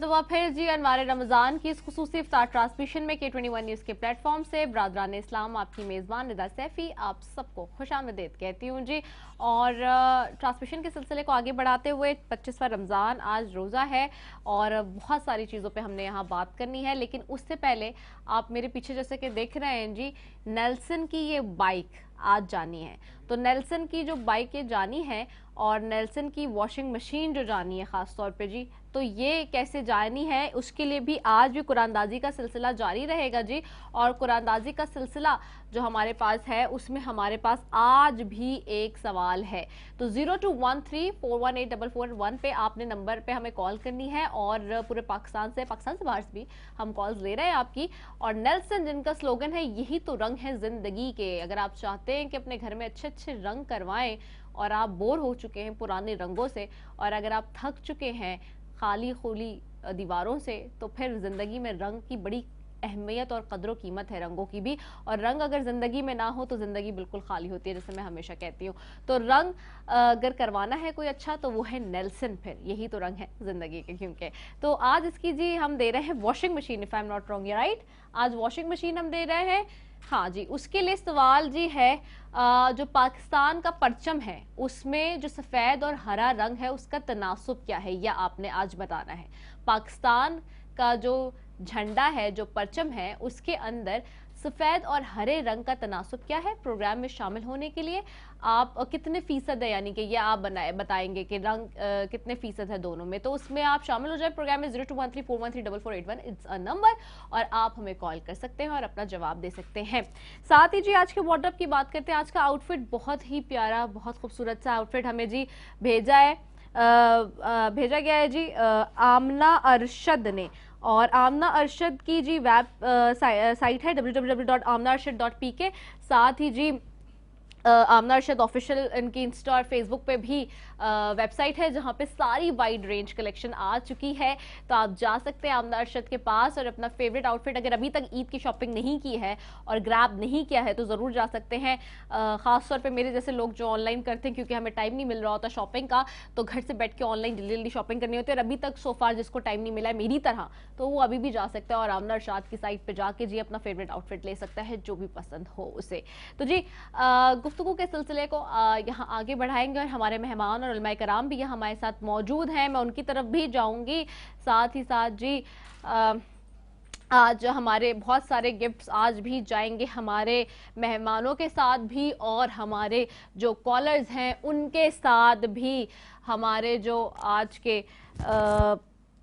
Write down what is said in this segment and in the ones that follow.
मरतबा फिर जी अनवार रमज़ान की इस खुसूसी इफ्तार ट्रांसमिशन में K21 न्यूज़ के प्लेटफॉर्म से बरादरान इस्लाम आपकी मेज़बान निदा सैफ़ी आप सबको खुशामदीद कहती हूँ जी। और ट्रांसमिशन के सिलसिले को आगे बढ़ाते हुए 25वां रमज़ान आज रोज़ा है और बहुत सारी चीज़ों पे हमने यहाँ बात करनी है, लेकिन उससे पहले आप मेरे पीछे जैसे कि देख रहे हैं जी, नेल्सन की ये बाइक आज जानी है। तो नेल्सन की जो बाइक ये जानी है और नेल्सन की वॉशिंग मशीन जो जानी है ख़ास तौर पे जी, तो ये कैसे जानी है उसके लिए भी आज भी कुरानदाजी का सिलसिला जारी रहेगा जी। और कुरानदाजी का सिलसिला जो हमारे पास है उसमें हमारे पास आज भी एक सवाल है। तो 0213418441 पे आपने नंबर पे हमें कॉल करनी है और पूरे पाकिस्तान से बाहर से भी हम कॉल्स ले रहे हैं आपकी। और नेल्सन जिनका स्लोगन है यही तो रंग है जिंदगी के। अगर आप चाहते हैं कि अपने घर में अच्छे अच्छे रंग करवाएं और आप बोर हो चुके हैं पुराने रंगों से, और अगर आप थक चुके हैं खाली खुली दीवारों से, तो फिर ज़िंदगी में रंग की बड़ी अहमियत और कदर कीमत है, रंगों की भी। और रंग अगर ज़िंदगी में ना हो तो ज़िंदगी बिल्कुल खाली होती है, जैसे मैं हमेशा कहती हूँ। तो रंग अगर करवाना है कोई अच्छा तो वो है नेल्सन, फिर यही तो रंग है ज़िंदगी के। क्योंकि तो आज इसकी जी हम दे रहे हैं washing machine, if I am not wrong, right, आज वॉशिंग मशीन हम दे रहे हैं। हाँ जी, उसके लिए सवाल जी है जो पाकिस्तान का परचम है उसमें जो सफ़ेद और हरा रंग है उसका तनासुब क्या है, यह आपने आज बताना है। पाकिस्तान का जो झंडा है, जो परचम है, उसके अंदर सफ़ेद और हरे रंग का तनासुब क्या है। प्रोग्राम में शामिल होने के लिए आप कितने फ़ीसद है, यानी कि ये आप बताएंगे कि रंग कितने फ़ीसद है दोनों में, तो उसमें आप शामिल हो जाए प्रोग्राम में। 02134134134481 इट्स अ नंबर, और आप हमें कॉल कर सकते हैं और अपना जवाब दे सकते हैं। साथ ही जी आज के वार्डरोब की बात करते हैं। आज का आउटफिट बहुत ही प्यारा, बहुत खूबसूरत सा आउटफिट हमें जी भेजा गया है जी आमना अरशद ने। और आमना अरशद की जी वेब साइट है www.amnaarshad.pk। साथ ही जी आमना अरशद ऑफिशियल इनकी इंस्टा और फेसबुक पे भी वेबसाइट है जहाँ पे सारी वाइड रेंज कलेक्शन आ चुकी है। तो आप जा सकते हैं आमना अरशद के पास और अपना फेवरेट आउटफिट, अगर अभी तक ईद की शॉपिंग नहीं की है और ग्रैब नहीं किया है तो ज़रूर जा सकते हैं। ख़ास तौर पे मेरे जैसे लोग जो ऑनलाइन करते हैं, क्योंकि हमें टाइम नहीं मिल रहा होता शॉपिंग का, तो घर से बैठ के ऑनलाइन जल्दी जल्दी शॉपिंग करनी होती है, और अभी तक सोफार जिसको टाइम नहीं मिला है मेरी तरह, तो वो अभी भी जा सकता है और आमना अरशद की साइट पर जाके जी अपना फेवरेट आउटफिट ले सकता है जो भी पसंद हो उसे। तो जी गुफ्तगू के सिलसिले को यहाँ आगे बढ़ाएंगे और हमारे मेहमान और उलमाए कराम भी यहाँ हमारे साथ मौजूद हैं, मैं उनकी तरफ भी जाऊंगी। साथ ही साथ जी आज हमारे बहुत सारे गिफ्ट्स आज भी जाएंगे हमारे मेहमानों के साथ भी, और हमारे जो कॉलर्स हैं उनके साथ भी, हमारे जो आज के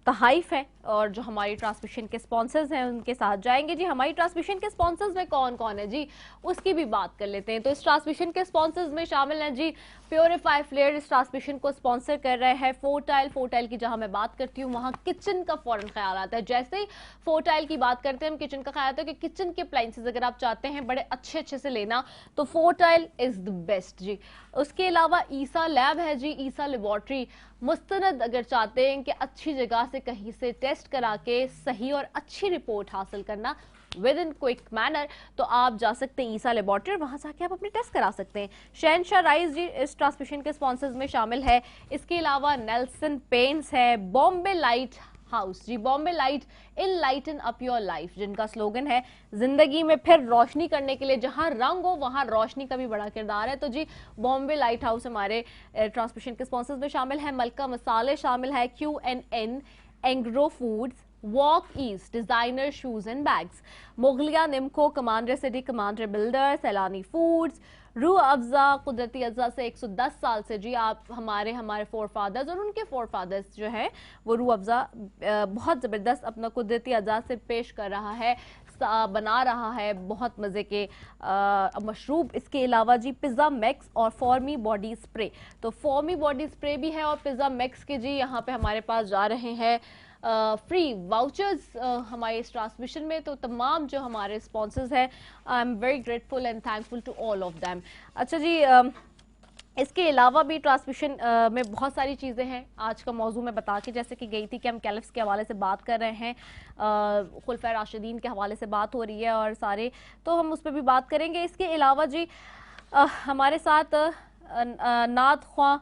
तहाइफ है और जो हमारी ट्रांसमिशन के स्पॉन्सर्स हैं उनके साथ जाएंगे जी। हमारी ट्रांसमिशन के स्पॉन्सर्स में कौन कौन है जी उसकी भी बात कर लेते हैं। तो इस ट्रांसमिशन के स्पॉन्सर्स में शामिल हैं जी प्योरीफाई फ्लेयर, इस ट्रांसमिशन को स्पॉन्सर कर रहे हैं। फोर्टाइल की जहां मैं बात करती हूँ वहां किचन का फौरन ख्याल आता है। जैसे ही फोर्टाइल की बात करते हैं हम किचन का ख्याल आता है कि किचन के अप्लायंसेस अगर आप चाहते हैं बड़े अच्छे अच्छे से लेना तो फोर्टाइल इज द बेस्ट जी। उसके अलावा ईसा लैब है जी, ईसा लेबॉर्ट्री मुस्तनद, अगर चाहते हैं कि अच्छी जगह से कहीं से टेस्ट करा के सही और अच्छी रिपोर्ट हासिल करना विद इन क्विक मैनर, तो आप जा सकते हैं ईसा लेबॉर्ट्री, वहां जाके आप अपने टेस्ट करा सकते हैं। शहनशाह राइस जी इस ट्रांसमिशन के स्पॉन्सर्स में शामिल है। इसके अलावा नेल्सन पेंट्स है, Bombay light house ji, Bombay light enlighten up your life, जिनका स्लोगन है जिंदगी में फिर रोशनी करने के लिए, जहां रंग हो वहां रोशनी का भी बड़ा किरदार है। तो जी बॉम्बे लाइट हाउस हमारे ट्रांसमिशन के स्पॉन्सर्स में शामिल है। मलका मसाले शामिल है, QNN Engro foods, walk east designer shoes and bags, Mughalia Nimco, commander city, commander builder, Sailani foods, Rooh Afza कुदरती अज़ा से 110 साल से जी आप हमारे फोर फादर्स और उनके फोर फादर्स जो हैं वो रूह अफ़ज़ा बहुत ज़बरदस्त अपना कुदरती अज़ा से पेश कर रहा है, बना रहा है बहुत मज़े के मशरूब। इसके अलावा जी पिज़्ज़ा मैक्स और फॉर्मी बॉडी स्प्रे, तो फॉर्मी बॉडी स्प्रे भी है और पिज़्ज़ा मैक्स के जी यहाँ पे हमारे पास जा रहे हैं फ्री वाउचर्स हमारे इस ट्रांसमिशन में। तो तमाम जो हमारे स्पॉन्सर्स हैं I am very grateful and thankful to all of them. अच्छा जी इसके अलावा भी ट्रांसमिशन में बहुत सारी चीज़ें हैं। आज का मौजू मैं बता के जैसे कि गई थी कि हम कैलिफ्स के हवाले से बात कर रहे हैं, खुलफा राशिदीन के हवाले से बात हो रही है और सारे, तो हम उस पर भी बात करेंगे। इसके अलावा जी हमारे साथ नात ख्वां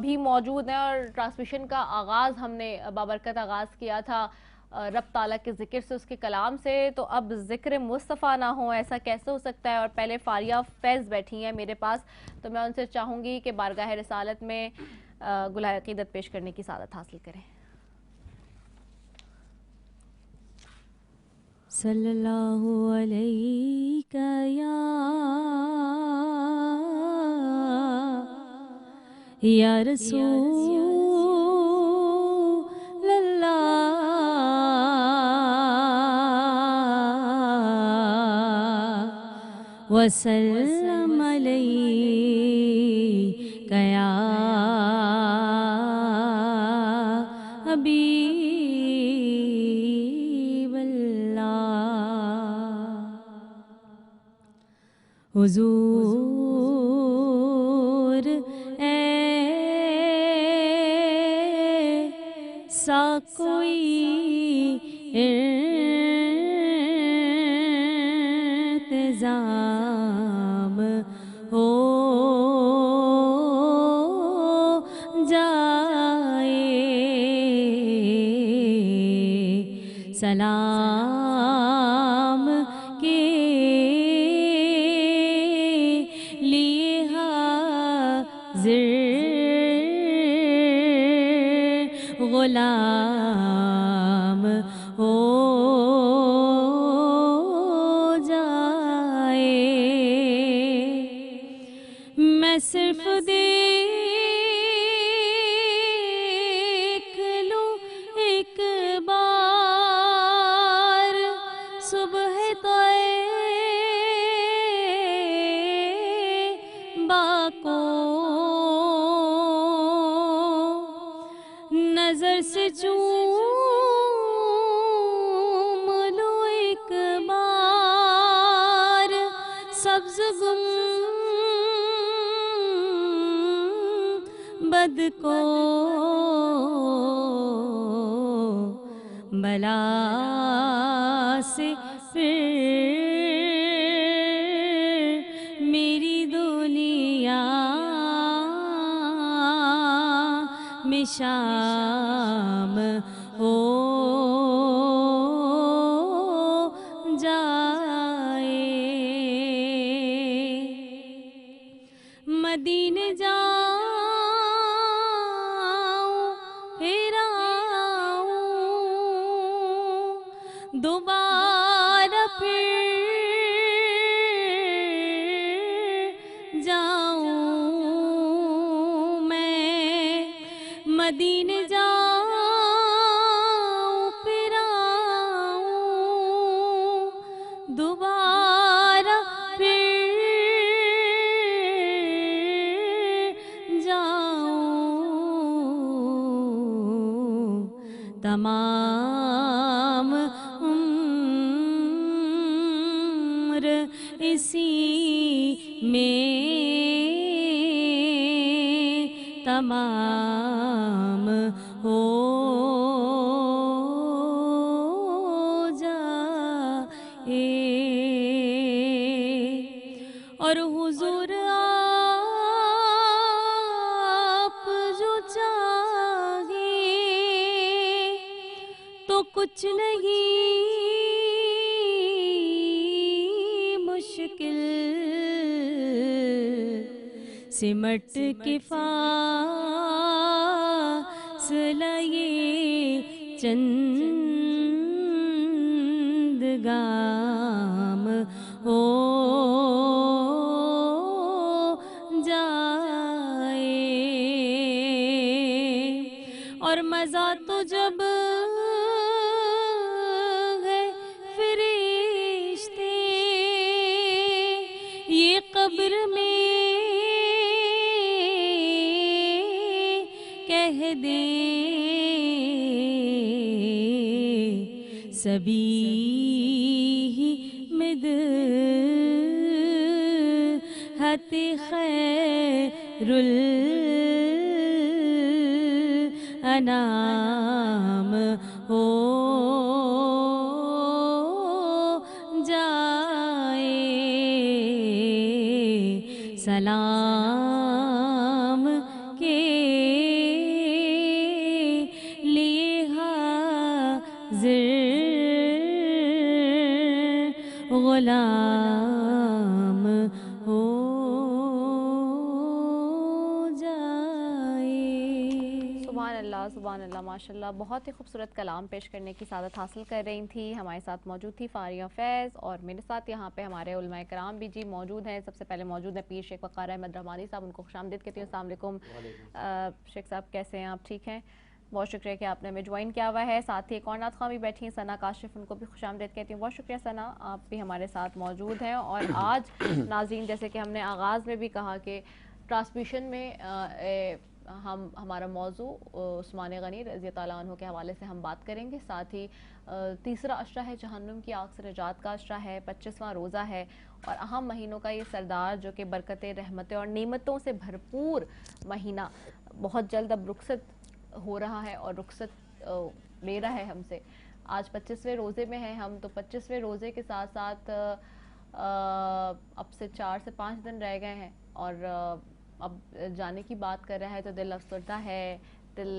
بھی موجود ہیں اور ٹرانسمیشن کا آغاز ہم نے بابرکت آغاز کیا تھا رب تعالیٰ کے ذکر سے، اس کے کلام سے، تو اب ذکر مصطفیٰ نہ ہو ایسا کیسے ہو سکتا ہے؟ اور پہلے فاریہ فیض بیٹھی ہیں میرے پاس، تو میں ان سے چاہوں گی کہ بارگاہ رسالت میں گلہ عقیدت پیش کرنے کی سعادت حاصل کریں۔ صلی اللہ علیہ یا رسول اللہ وسلم علیہ یا حبیب اللہ۔ حضور ایسا کوئی انتظام ہو جائے، سلام کے لیے حاضر غلام ہو جائے۔ میں صرف دیکھ لوں ایک بار صبح طیبہ کو، نظر سے چوم لوں ایک بار سبز گنبد کو، بلا سے پھر میری دنیا میں شام ہو جائے۔ مدینے جاؤں پھر آؤں دوبارہ پھر جاؤں میں، مدینے جاؤں پھر آؤں دوبارہ پھر جاؤں، تمام عمر اسی میں تمام ہو جائے۔ اور حضور آپ جو چاہیں تو کچھ نہیں مشکل، سمٹ کے فاصلہ یہ چند گام ہو جائے۔ اور مزہ تو جب ہے فرشتے یہ قبر میں کہہ دیں، سبھی مدحت خیر الانام ہو جائے۔ سلام के लिए हाजिर गुलाम हो जाए। सुभान अल्लाह माशाल्लाह, बहुत ही खूबसूरत कलाम पेश करने की सादत हासिल कर रही थी। हमारे साथ मौजूद थी फारिया फैज़ और मेरे साथ यहाँ पे हमारे उलमाए कराम भी जी मौजूद हैं। सबसे पहले मौजूद है पीर शेख वक़ार अहमद रहमानी साहब, उनको खुशामदीद कहती हूँ। अस्सलाम वालेकुम शेख साहब, कैसे हैं आप? ठीक हैं, बहुत शुक्रिया कि आपने हमें ज्वाइन किया हुआ है। साथ ही एक और नात ख़्वाह भी बैठी हैं सना काशिफ, उनको भी खुशामदीद कहती हूँ। बहुत शुक्रिया सना, आप भी हमारे साथ मौजूद हैं। और आज नाज़रीन, जैसे कि हमने आगाज़ में भी कहा कि ट्रांसमिशन में हमारा मौजू उस्मान गनी रज़ी अल्लाह अन्हु के हवाले से हम बात करेंगे। साथ ही तीसरा अशरा है जहन्नुम की आग से निजात का अशरा है, 25वां रोज़ा है और अहम महीनों का ये सरदार जो कि बरकतें, रहमतें और नेमतों से भरपूर महीना बहुत जल्द अब रुखसत हो रहा है और रुखसत ले रहा है हमसे। आज 25वें रोज़े में हैं हम, तो 25वें रोज़े के साथ साथ अब से 4 से 5 दिन रह गए हैं और अब जाने की बात कर रहा है तो दिल अफसरदा है, दिल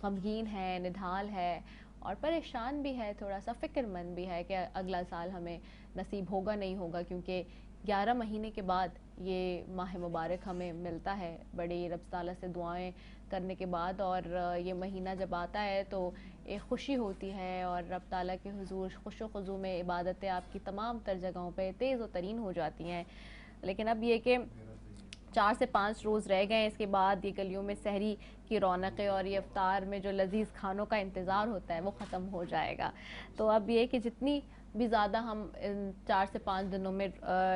गमगीन है, निढाल है और परेशान भी है, थोड़ा सा फ़िक्रमंद भी है कि अगला साल हमें नसीब होगा नहीं होगा, क्योंकि 11 महीने के बाद ये माह मुबारक हमें मिलता है बड़ी रब ताला से दुआएं करने के बाद। और ये महीना जब आता है तो एक खुशी होती है और रब ताला के हुजूर खुशो खुजू में इबादतें आपकी तमाम तर जगहों पे तेज़ व तरीन हो जाती हैं। लेकिन अब ये कि 4 से 5 रोज़ रह गए, इसके बाद ये गलियों में सहरी की रौनकें और ये इफ्तार में जो लजीज खानों का इंतज़ार होता है वो ख़त्म हो जाएगा। तो अब ये कि जितनी भी ज़्यादा हम इन 4 से 5 दिनों में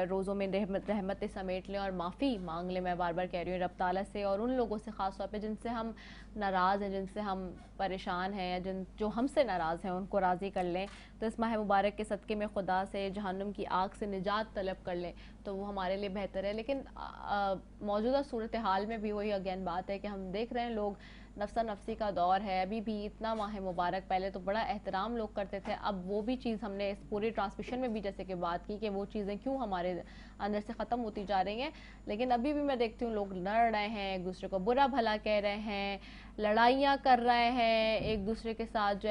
रोज़ों में रहमतें समेट लें और माफ़ी मांग लें, मैं बार बार कह रही हूँ रब ताला से, और उन लोगों से ख़ास तौर पे जिनसे हम नाराज़ हैं, जिनसे हम परेशान हैं या जो हमसे नाराज़ हैं, उनको राज़ी कर लें। तो इस माह मुबारक के सदक़े में खुदा से जहन्नुम की आग से निजात तलब कर लें तो वो हमारे लिए बेहतर है। लेकिन मौजूदा सूरत हाल में भी वही अगेन बात है कि हम देख रहे हैं लोग नफ्सा नफ्सी का दौर है। अभी भी इतना माह मुबारक, पहले तो बड़ा एहतराम लोग करते थे, अब वो भी चीज़ हमने इस पूरी ट्रांसमिशन में भी जैसे कि बात की कि वो चीज़ें क्यों हमारे अंदर से ख़त्म होती जा रही हैं। लेकिन अभी भी मैं देखती हूँ लोग लड़ रहे हैं, एक दूसरे को बुरा भला कह रहे हैं, लड़ाइयाँ कर रहे हैं, एक दूसरे के साथ जो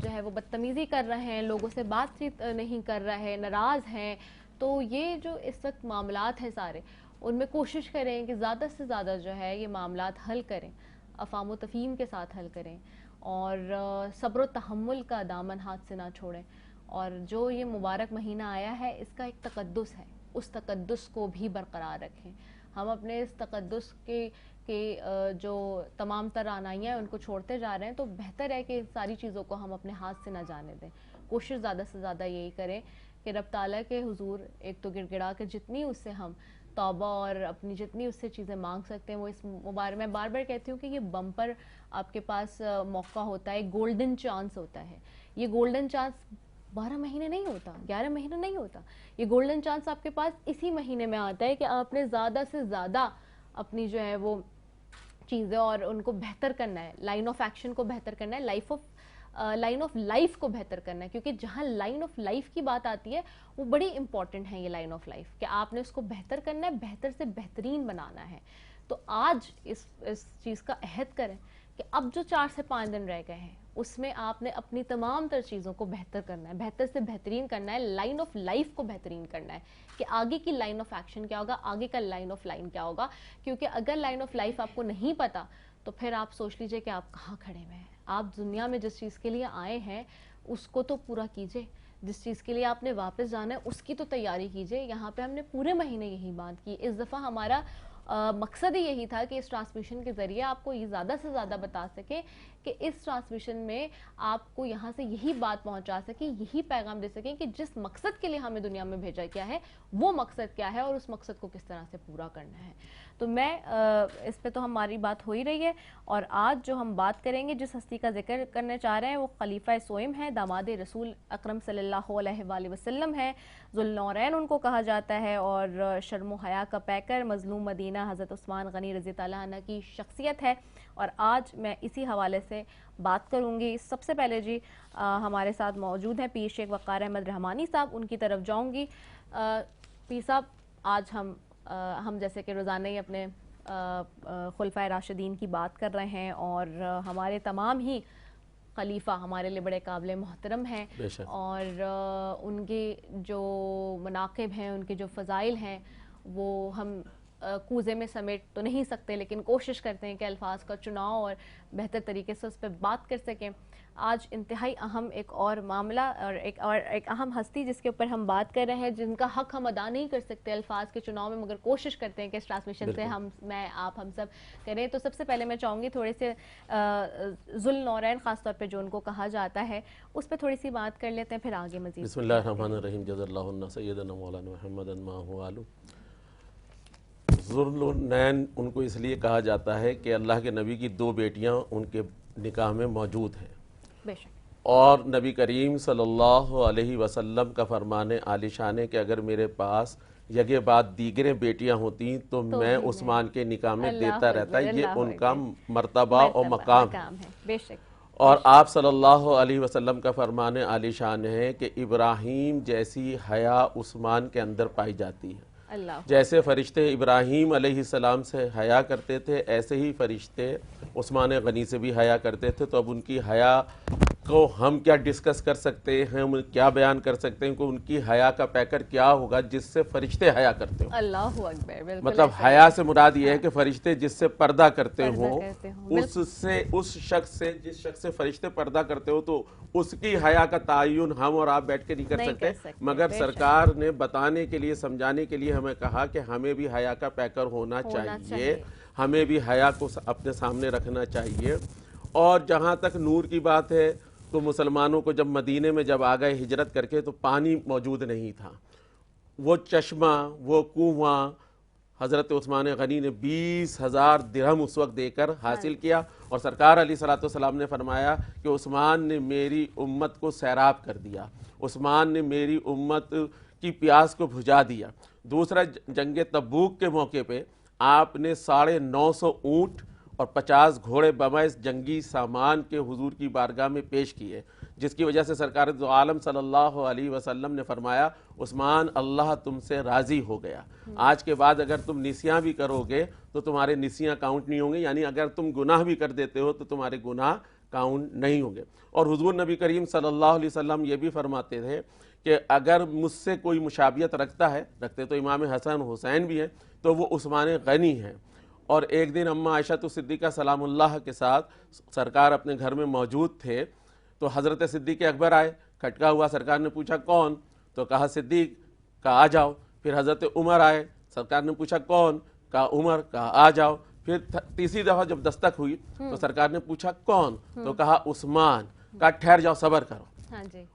है वो बदतमीज़ी कर रहे हैं, लोगों से बातचीत नहीं कर रहे हैं, नाराज़ हैं। तो ये जो इस वक्त मामलात हैं सारे, उनमें कोशिश करें कि ज़्यादा से ज़्यादा जो है ये मामलात हल करें, अफ़ाम व तफ़हीम के साथ हल करें और सब्र व तहम्मुल का दामन हाथ से ना छोड़ें। और जो ये मुबारक महीना आया है इसका एक तक़द्दुस है, उस तक़द्दुस को भी बरकरार रखें। हम अपने इस तक़द्दुस के जो तमाम तर आनाइयाँ हैं उनको छोड़ते जा रहे हैं, तो बेहतर है कि सारी चीज़ों को हम अपने हाथ से ना जाने दें। कोशिश ज़्यादा से ज़्यादा यही करें कि रब ताला के हुजूर एक तो गिड़गिड़ा कर जितनी उससे हम तौबा और अपनी जितनी उससे चीज़ें मांग सकते हैं वो इस मुबारक, मैं बार बार कहती हूँ कि ये बम्पर आपके पास मौका होता है, गोल्डन चांस होता है। ये गोल्डन चांस 12 महीने नहीं होता, 11 महीने नहीं होता, ये गोल्डन चांस आपके पास इसी महीने में आता है कि आपने ज़्यादा से ज़्यादा अपनी जो है वो चीज़ें और उनको बेहतर करना है, लाइन ऑफ एक्शन को बेहतर करना है, लाइन ऑफ लाइफ को बेहतर करना है। क्योंकि जहाँ लाइन ऑफ लाइफ की बात आती है वो बड़ी इंपॉर्टेंट है, ये लाइन ऑफ लाइफ कि आपने उसको बेहतर करना है, बेहतर से बेहतरीन बनाना है। तो आज इस चीज़ का अहद करें कि अब जो 4 से 5 दिन रह गए हैं उसमें आपने अपनी तमाम तर चीज़ों को बेहतर करना है, बेहतर से बेहतरीन करना है, लाइन ऑफ लाइफ को बेहतरीन करना है कि आगे की लाइन ऑफ एक्शन क्या होगा, आगे का लाइन ऑफ लाइन क्या होगा। क्योंकि अगर लाइन ऑफ लाइफ आपको नहीं पता तो फिर आप सोच लीजिए कि आप कहाँ खड़े हुए हैं। आप दुनिया में जिस चीज़ के लिए आए हैं उसको तो पूरा कीजिए, जिस चीज़ के लिए आपने वापस जाना है उसकी तो तैयारी कीजिए। यहाँ पे हमने पूरे महीने यही बात की, इस दफ़ा हमारा मकसद ही यही था कि इस ट्रांसमिशन के ज़रिए आपको ये ज़्यादा से ज़्यादा बता सके कि इस ट्रांसमिशन में आपको यहाँ से यही बात पहुँचा सके, यही पैगाम दे सकें कि जिस मकसद के लिए हमें दुनिया में भेजा गया है वो मकसद क्या है और उस मकसद को किस तरह से पूरा करना है। तो मैं इस पे तो हमारी बात हो ही रही है। और आज जो हम बात करेंगे, जिस हस्ती का जिक्र करने चाह रहे हैं वो खलीफा सोइम है, दामाद रसूल अकरम सल्लल्लाहु अलैहि वसल्लम है, ज़ुल्नौरैन उनको कहा जाता है और शर्म हया का पैकर, मजलूम मदीना हज़रत उस्मान गनी रज़ी अल्लाह अन्हु की शख्सियत है। और आज मैं इसी हवाले से बात करूँगी। सबसे पहले जी हमारे साथ मौजूद हैं पीर शेख वक़ार अहमद रहमानी साहब, उनकी तरफ जाऊँगी। पीर साहब, आज हम ہم جیسے کہ روزانہ ہی اپنے خلفائے راشدین کی بات کر رہے ہیں، اور ہمارے تمام ہی خلیفہ ہمارے لیے بڑے قابل محترم ہیں، اور ان کے جو مناقب ہیں، ان کے جو فضائل ہیں، وہ ہم کوزے میں سمیٹ تو نہیں سکتے، لیکن کوشش کرتے ہیں کہ الفاظ کا چناؤ اور بہتر طریقے سے اس پہ بات کر سکیں۔ آج انتہائی اہم ایک اور معاملہ اور ایک اہم ہستی جس کے اوپر ہم بات کر رہے ہیں، جن کا حق ہم ادا نہیں کر سکتے الفاظ کے چناؤ میں، مگر کوشش کرتے ہیں کہ اس ٹرانسمیشن سے ہم سب کریں۔ تو سب سے پہلے میں چاہوں گی تھوڑے سے ذوالنورین خاص طور پہ جو ان کو کہا جاتا ہے، اس پہ تھوڑی سی بات کر لیتے ہیں، پھر آگے مزید۔ بسم اللہ الرحمن الرحیم، جزا اللہ عنا سیدنا مولانا محمد ما هو آلو۔ ذوالنورین ان کو اس لیے کہا جاتا ہے کہ اللہ کے نبی کی دو بیٹیاں ان کے نکاح میں موجود ہیں، بے شک، اور نبی کریم صلی اللہ علیہ وسلم کا فرمان عالی شان ہے کہ اگر میرے پاس یگے بعد دیگریں بیٹیاں ہوتی تو میں عثمان کے نکاح میں دیتا رہتا۔ یہ ان کا مرتبہ اور مقام ہے، بے شک۔ اور آپ صلی اللہ علیہ وسلم کا فرمان عالی شان ہے کہ ابراہیم جیسی حیا عثمان کے اندر پائی جاتی ہے۔ جیسے فرشتے ابراہیم علیہ السلام سے حیا کرتے تھے، ایسے ہی فرشتے عثمان غنی سے بھی حیا کرتے تھے۔ تو اب ان کی حیا کو ہم کیا ڈسکس کر سکتے ہیں، ہم کیا بیان کر سکتے ہیں کہ ان کی حیا کا پیکر کیا ہوگا جس سے فرشتے حیا کرتے ہوں۔ اللہ اکبر۔ مطلب حیا سے مراد یہ ہے کہ فرشتے جس سے پردہ کرتے ہوں، جس شخص سے فرشتے پردہ کرتے ہو، تو اس کی حیا کا تعین ہم اور آپ بیٹھ کے نہیں کر سکتے، مگر سرکار نے بتانے کے لیے، سمجھانے کے لیے ہمیں کہا کہ ہمیں بھی حیا کا پیکر ہونا چاہیے، ہمیں بھی حیا کو اپنے سامنے رکھنا چاہیے۔ اور جہاں تک نور کی بات ہے تو مسلمانوں کو جب مدینے میں جب آ گئے ہجرت کر کے تو پانی موجود نہیں تھا، وہ چشمہ، وہ کنواں حضرت عثمان غنی نے 20,000 درہم اس وقت دے کر حاصل کیا، اور سرکار علیہ الصلوۃ والسلام نے فرمایا کہ عثمان نے میری امت کو سیراب کر دیا، عثمان نے میری امت کی پیاس کو بجھا دیا۔ دوسرا، جنگ تبوک کے موقع پہ آپ نے 950 اونٹ اور 50 گھوڑے بمعز جنگی سامان کے حضور کی بارگاہ میں پیش کیے، جس کی وجہ سے سرکار دو عالم صلی اللہ علیہ وسلم نے فرمایا عثمان اللہ تم سے راضی ہو گیا، آج کے بعد اگر تم نسیاں بھی کرو گے تو تمہارے نسیاں کاؤنٹ نہیں ہوں گے، یعنی اگر تم گناہ بھی کر دیتے ہو تو تمہارے گناہ کاؤنٹ نہیں ہوں گے۔ اور حضور نبی کریم صلی اللہ علیہ وسلم یہ بھی فرماتے تھے کہ اگر مجھ سے کوئی مشابہت رکھتے تو امام حسن حسین بھی ہیں، تو وہ عثمان غنی ہیں۔ اور ایک دن اماں عائشہ صدیقہ سلام اللہ کے ساتھ سرکار اپنے گھر میں موجود تھے، تو حضرت صدیق اکبر آئے، کھٹکا ہوا، سرکار نے پوچھا کون؟ تو کہا صدیق، کہا آ جاؤ۔ پھر حضرت عمر آئے، سرکار نے پوچھا کون؟ کہا عمر، کہا آ جاؤ۔ پھر تیسری دفعہ جب دستک ہوئی تو سرکار نے پوچھا کون؟ تو کہا عثمان، کہا ٹھہر جاؤ، صبر کرو۔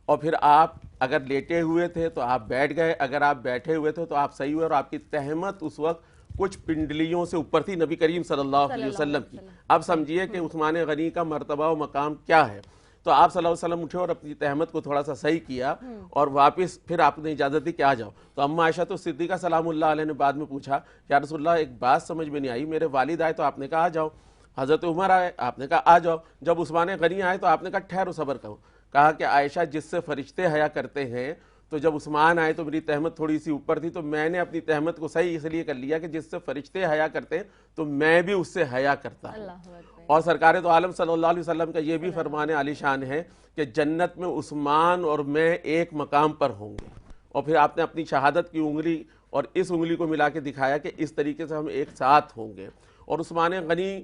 اور پھر آپ اگر لیٹے ہوئے تھے تو آپ بیٹھ گئے، اگر آپ بیٹھے ہوئے تھے تو آپ صحیح ہوئے، اور آپ کی تہمت اس وقت کچھ پنڈلیوں سے اوپر تھی نبی کریم صلی اللہ علیہ وسلم کی۔ اب سمجھیے کہ عثمان غنی کا مرتبہ و مقام کیا ہے۔ تو آپ صلی اللہ علیہ وسلم اٹھے اور اپنی تہمت کو تھوڑا سا صحیح کیا، اور واپس پھر آپ نے اجازت دی کہ آ جاؤ۔ تو اماں عائشہ صدیقہ سلام اللہ علیہ نے بعد میں پوچھا یا رسول اللہ ایک بات سمجھ میں نہیں آئی، میرے والد آئے تو آپ نے کہا آ جاؤ، حضرت عمر آئے آپ نے کہا آ جاؤ، جب عثمان غنی آئے تو آپ نے کہا ٹھہرو، صبر کرو۔ کہا کہ عائشہ جس سے فرشتے حیا کرتے ہیں، تو جب عثمان آئے تو میری تہمت تھوڑی سی اوپر تھی، تو میں نے اپنی تہمت کو صحیح اس لیے کر لیا کہ جس سے فرشتے حیا کرتے ہیں تو میں بھی اس سے حیا کرتا ہوں۔ اور سرکار دو عالم صلی اللہ علیہ وسلم کا یہ بھی فرمان عالی شان ہے کہ جنت میں عثمان اور میں ایک مقام پر ہوں گے۔ اور پھر آپ نے اپنی شہادت کی انگلی اور اس انگلی کو ملا کے دکھایا کہ اس طریقے سے ہم ایک ساتھ ہوں گے۔ اور عثمان غنی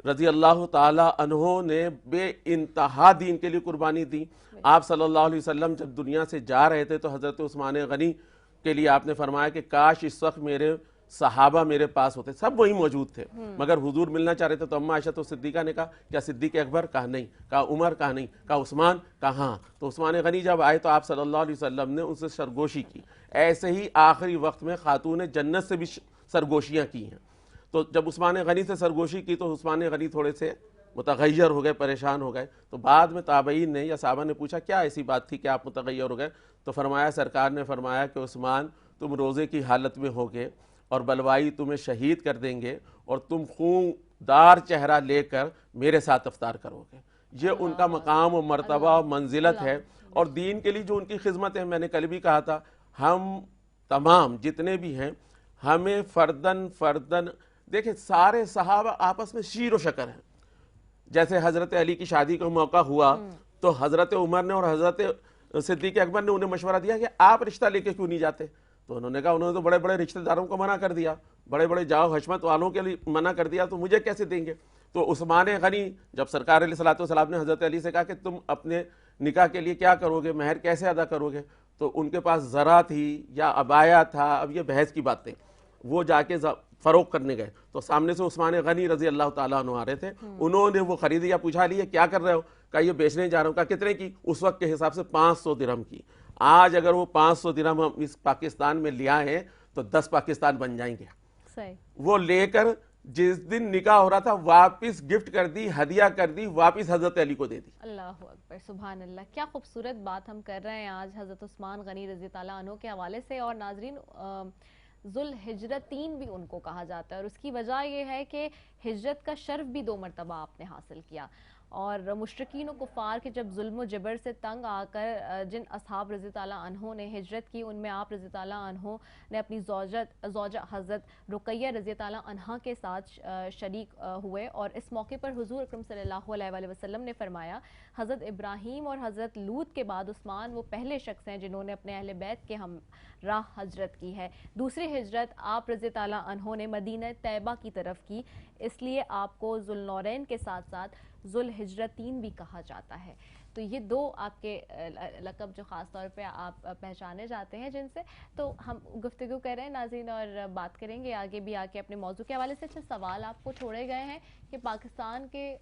رضی اللہ تعالی عنہ نے بے انتہا دین کے لیے قربانی دی۔ آپ صلی اللہ علیہ وسلم جب دنیا سے جا رہے تھے تو حضرت عثمان غنی کے لیے آپ نے فرمایا کہ کاش اس وقت میرے صحابہ میرے پاس ہوتے، سب وہی موجود تھے مگر حضور ملنا چاہ رہے تھے۔ تو اماں عائشہ صدیقہ نے کہا کیا صدیق اکبر؟ کہا نہیں۔ کہا عمر؟ کہا نہیں۔ کہا عثمان؟ کہا ہاں۔ تو عثمان غنی جب آئے تو آپ صلی اللہ علیہ وسلم نے ان سے سرگوشی کی۔ ایسے ہی آخری وقت میں خاتون جنت سے بھی سرگوشیاں کی ہیں۔ تو جب عثمان غنی سے سرگوشی کی تو عثمان غنی تھوڑے سے متغیر ہو گئے، پریشان ہو گئے۔ تو بعد میں تابعین نے یا صحابہ نے پوچھا کیا ایسی بات تھی کہ آپ متغیر ہو گئے؟ تو فرمایا، سرکار نے فرمایا کہ عثمان تم روزے کی حالت میں ہوگے اور بلوائی تمہیں شہید کر دیں گے، اور تم خون دار چہرہ لے کر میرے ساتھ افطار کرو گے۔ یہ ان کا مقام و مرتبہ و منزلت ہے، اور دین کے لیے جو ان کی خدمت ہے، میں نے کل بھی کہا تھا، ہم تمام جتنے بھی ہیں ہمیں فردن فردن دیکھیں سارے صحابہ آپس میں شیر و شکر ہیں. جیسے حضرت علی کی شادی کا موقع ہوا تو حضرت عمر نے اور حضرت صدیق اکبر نے انہیں مشورہ دیا کہ آپ رشتہ لے کے کیوں نہیں جاتے؟ تو انہوں نے کہا انہوں نے تو بڑے بڑے رشتہ داروں کو منع کر دیا, بڑے بڑے جاؤ حشمت والوں کے لیے منع کر دیا, تو مجھے کیسے دیں گے؟ تو عثمان غنی جب سرکار علیہ الصلوۃ والسلام نے حضرت علی سے کہا کہ تم اپنے نکاح کے لیے کیا کرو گے, مہر کیسے ادا کرو گے, تو ان کے پاس زرہ تھی یا عبایا تھا, اب یہ بحث کی باتیں, وہ جا کے فروخت کرنے گئے تو سامنے سے عثمان غنی رضی اللہ تعالیٰ عنہ آ رہے تھے, انہوں نے وہ خریدی یا پوچھا لیے کیا کر رہے ہو؟ کہا یہ بیچنے جا رہا ہوں. کہا کتنے کی؟ اس وقت کے حساب سے 500 درہم کی. آج اگر وہ 500 درہم ہم اس پاکستان میں لیا ہے تو 10 پاکستان بن جائیں گے. صحیح. وہ لے کر جس دن نکاح ہو رہا تھا واپس گفٹ کر دی, ہدیہ کر دی, واپس حضرت علی کو دے دی. اللہ اکبر, سبحان اللہ. کیا خوبصورت بات ہم کر رہے ہیں آج حضرت عثمان غنی رضی تعالیٰ عنہ کے حوالے سے. اور ناظرین ذوالحجرتین بھی ان کو کہا جاتا ہے, اور اس کی وجہ یہ ہے کہ ہجرت کا شرف بھی 2 مرتبہ آپ نے حاصل کیا. اور مشرکین و کفار کے جب ظلم و جبر سے تنگ آ کر جن اصحاب رضی تعالیٰ عنہ نے ہجرت کی, ان میں آپ رضی تعالیٰ عنہ نے اپنی زوجہ حضرت رقیہ رضی تعالیٰ عنہ کے ساتھ شریک ہوئے. اور اس موقع پر حضور اکرم صلی اللہ علیہ وآلہ وسلم نے فرمایا حضرت ابراہیم اور حضرت لوط کے بعد عثمان وہ پہلے شخص ہیں جنہوں نے اپنے اہل بیت کے ہم راہ ہجرت کی ہے. دوسری ہجرت آپ رضی تعالیٰ عنہ نے مدینہ طیبہ کی طرف کی, اس لیے آپ کو ذوالنورین کے ساتھ ساتھ ذوالحجرتین بھی کہا جاتا ہے. تو یہ 2 آپ کے لقب جو خاص طور پہ آپ پہچانے جاتے ہیں جن سے. تو ہم گفتگو کر رہے ہیں ناظرین, اور بات کریں گے آگے بھی آ کے اپنے موضوع کے حوالے سے. اچھا سوال آپ کو چھوڑے گئے ہیں کہ پاکستان کے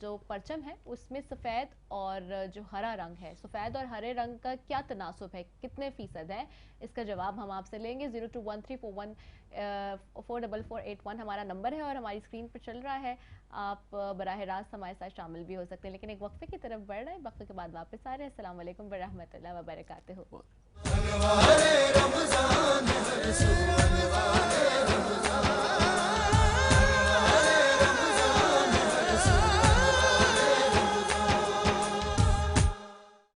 جو پرچم ہے اس میں سفید اور جو ہرا رنگ ہے, سفید اور ہرے رنگ کا کیا تناسب ہے, کتنے فیصد ہے؟ اس کا جواب ہم آپ سے لیں گے. 0213414481 ہمارا نمبر ہے اور ہماری اسکرین پر چل رہا ہے. آپ براہ راست ہمارے ساتھ شامل بھی ہو سکتے ہیں, لیکن ایک وقفے کی طرف بڑھ رہے ہیں. وقفے کے بعد واپس آ رہے ہیں. السلام علیکم ورحمۃ اللہ وبرکاتہ.